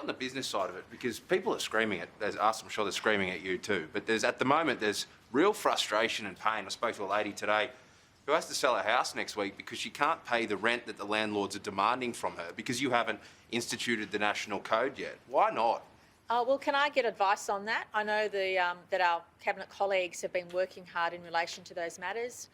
the business side of it, because people are screaming there's us, I'm sure they're screaming at you too, but at the moment there's real frustration and pain. I spoke to a lady today who has to sell her house next week because she can't pay the rent that the landlords are demanding from her because you haven't instituted the national code yet. Why not? Well, can I get advice on that? I know that our Cabinet colleagues have been working hard in relation to those matters,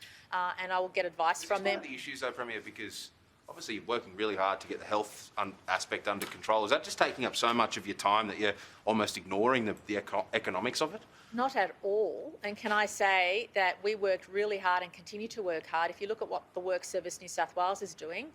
and I will get advice from them. One of the issues, though, Premier, because obviously you're working really hard to get the health aspect under control. Is that just taking up so much of your time that you're almost ignoring the economics of it? Not at all. And can I say that we worked really hard and continue to work hard. If you look at what the Work Service New South Wales is doing,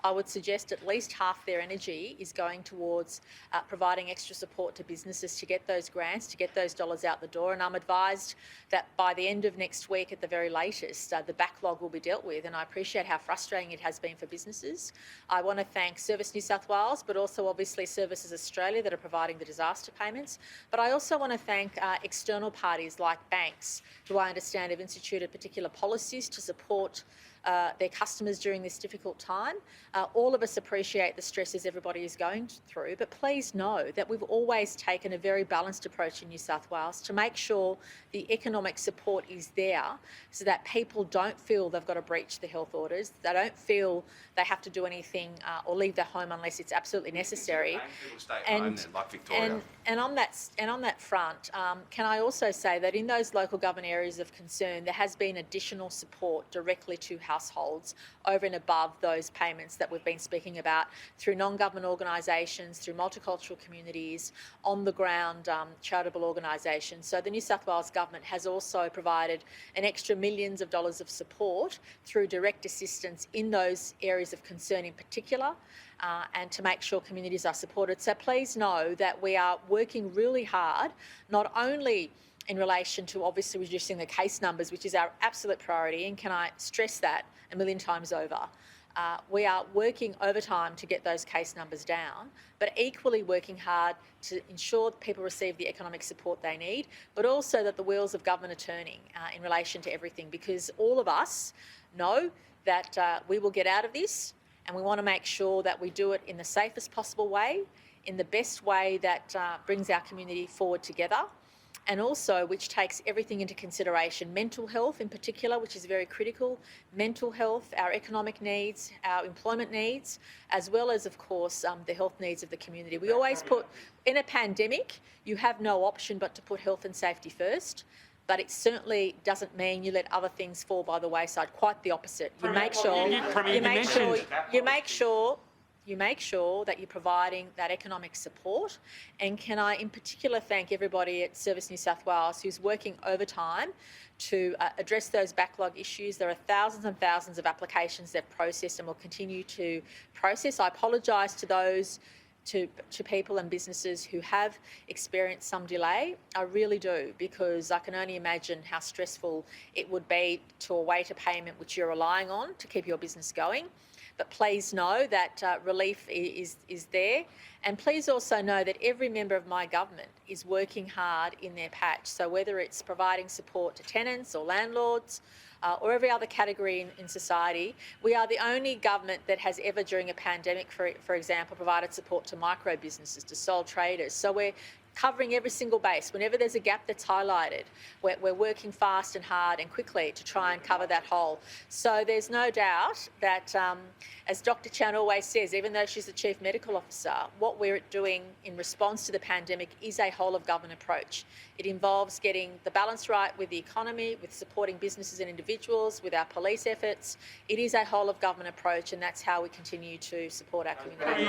I would suggest at least half their energy is going towards providing extra support to businesses to get those grants, to get those dollars out the door. And I'm advised that by the end of next week at the very latest, the backlog will be dealt with. And I appreciate how frustrating it has been for businesses. I want to thank Service New South Wales, but also obviously Services Australia that are providing the disaster payments. But I also want to thank external parties like banks, who I understand have instituted particular policies to support their customers during this difficult time. All of us appreciate the stresses everybody is going through, but please know that we've always taken a very balanced approach in New South Wales to make sure the economic support is there so that people don't feel they've got to breach the health orders, they don't feel they have to do anything or leave their home unless it's absolutely necessary. And on that front, can I also say that in those local government areas of concern, there has been additional support directly to households over and above those payments that we've been speaking about through non-government organisations, through multicultural communities, on the ground charitable organisations. So the New South Wales Government has also provided an extra millions of dollars of support through direct assistance in those areas of concern in particular, and to make sure communities are supported. So please know that we are working really hard, not only in relation to obviously reducing the case numbers, which is our absolute priority, and can I stress that a million times over, we are working overtime to get those case numbers down, but equally working hard to ensure that people receive the economic support they need, but also that the wheels of government are turning in relation to everything, because all of us know that we will get out of this, and we want to make sure that we do it in the safest possible way, in the best way that brings our community forward together, and also which takes everything into consideration, mental health in particular, which is very critical, mental health, our economic needs, our employment needs, as well as, of course, the health needs of the community. We always put, in a pandemic, you have no option but to put health and safety first, but it certainly doesn't mean you let other things fall by the wayside. Quite the opposite. You make sure that you're providing that economic support. And can I in particular thank everybody at Service New South Wales who's working overtime to address those backlog issues. There are thousands and thousands of applications they've processed and will continue to process. I apologise to those to people and businesses who have experienced some delay. I really do, because I can only imagine how stressful it would be to await a payment which you're relying on to keep your business going. But please know that relief is there. And please also know that every member of my government is working hard in their patch. So whether it's providing support to tenants or landlords or every other category in society, we are the only government that has ever, during a pandemic, for example, provided support to micro businesses, to sole traders. So we're covering every single base. Whenever there's a gap that's highlighted, we're working fast and hard and quickly to try and cover that hole. So there's no doubt that, as Dr Chant always says, even though she's the Chief Medical Officer, what we're doing in response to the pandemic is a whole-of-government approach. It involves getting the balance right with the economy, with supporting businesses and individuals, with our police efforts. It is a whole-of-government approach, and that's how we continue to support our community.